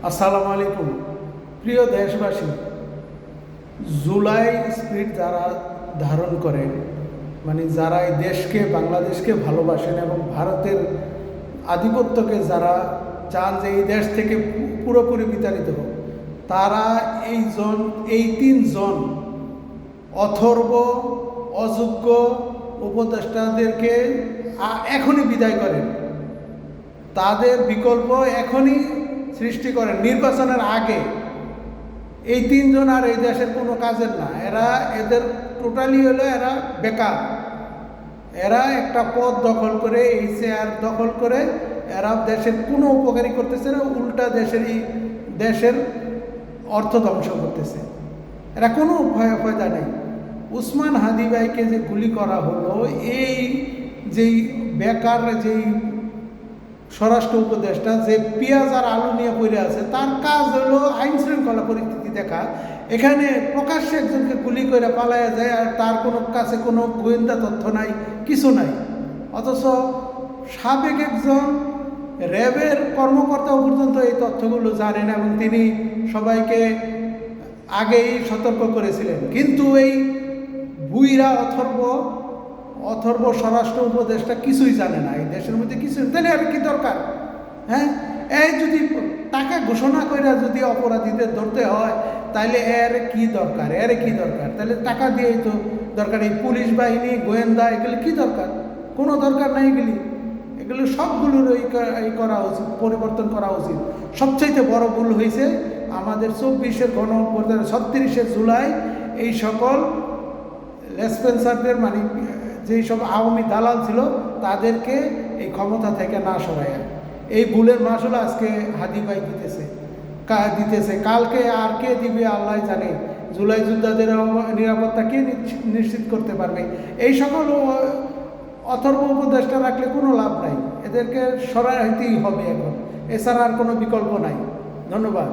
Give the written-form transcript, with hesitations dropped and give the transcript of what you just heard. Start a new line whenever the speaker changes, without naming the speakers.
আসসালামু আলাইকুম। প্রিয় দেশবাসী, জুলাই স্পিরিট যারা ধারণ করেন, মানে যারা এই দেশকে বাংলাদেশকে ভালোবাসেন এবং ভারতের আধিপত্যকে যারা চান যে এই দেশ থেকে পুরোপুরি বিতাড়িত হোক, তারা এই তিনজন অথর্ব অযোগ্য উপদেষ্টাদেরকে এখনই বিদায় করেন। তাদের বিকল্প এখনই সৃষ্টি করেন, নির্বাচনের আগে। এই তিনজন আর এই দেশের কোনো কাজের না। এদের টোটালি হলো এরা বেকার। এরা একটা পদ দখল করে, এই চেয়ার দখল করে এরা দেশের কোনো উপকারী করতেছে না, উল্টা দেশের অর্থ ধ্বংস করতেছে। এরা কোনো ফায়দা নেই। উসমান হাদি ভাইকে যে গুলি করা হলো, এই যেই বেকার যেই স্বরাষ্ট্র উপদেষ্টা যে পেঁয়াজ আর আলু নিয়ে পড়ে আছে, তার কাজ হলো আইন শৃঙ্খলা পরিস্থিতি দেখা। এখানে প্রকাশ্যে একজনকে গুলি করে পালায়া যায়, আর তার কাছে কোনো গোয়েন্দা তথ্য নাই, কিছু নাই। অথচ সাবেক একজন র্যাবের কর্মকর্তাও পর্যন্ত এই তথ্যগুলো জানেন এবং তিনি সবাইকে আগেই সতর্ক করেছিলেন। কিন্তু এই বুইরা অথর্ব স্বরাষ্ট্র উপদেষ্টা কিছুই জানে না, এই দেশের মধ্যে কিছুই। তাহলে আর কি দরকার? হ্যাঁ, এই যদি টাকা ঘোষণা করে যদি অপরাধীদের ধরতে হয়, তাহলে এর কি দরকার? তাহলে টাকা দিয়েই তো দরকার। এই পুলিশ বাহিনী, গোয়েন্দা, এগুলো কি দরকার? কোনো দরকার নাই। এগুলো সবগুলোর এই করা উচিত, পরিবর্তন করা উচিত। সবচাইতে বড় ভুল হয়েছে আমাদের 24-এর গণঅভ্যুত্থানের 36শে জুলাই এই সকল লেসপেন্সারদের, মানে যেই সব আওয়ামী দালাল ছিল, তাদেরকে এই ক্ষমতা থেকে না সরায়। এই ভুলের মাসুল আজকে হাদি ভাই দিতেছে। কালকে আর কে দিবে আল্লাহ জানে। জুলাই যোদ্ধাদের নিরাপত্তা কে নিশ্চিত করতে পারবে? এই সকল অথর্ব উপদেষ্টা রাখলে কোনো লাভ নাই। এদেরকে সরাইতেই হবে এখন, এছাড়া আর কোনো বিকল্প নাই। ধন্যবাদ।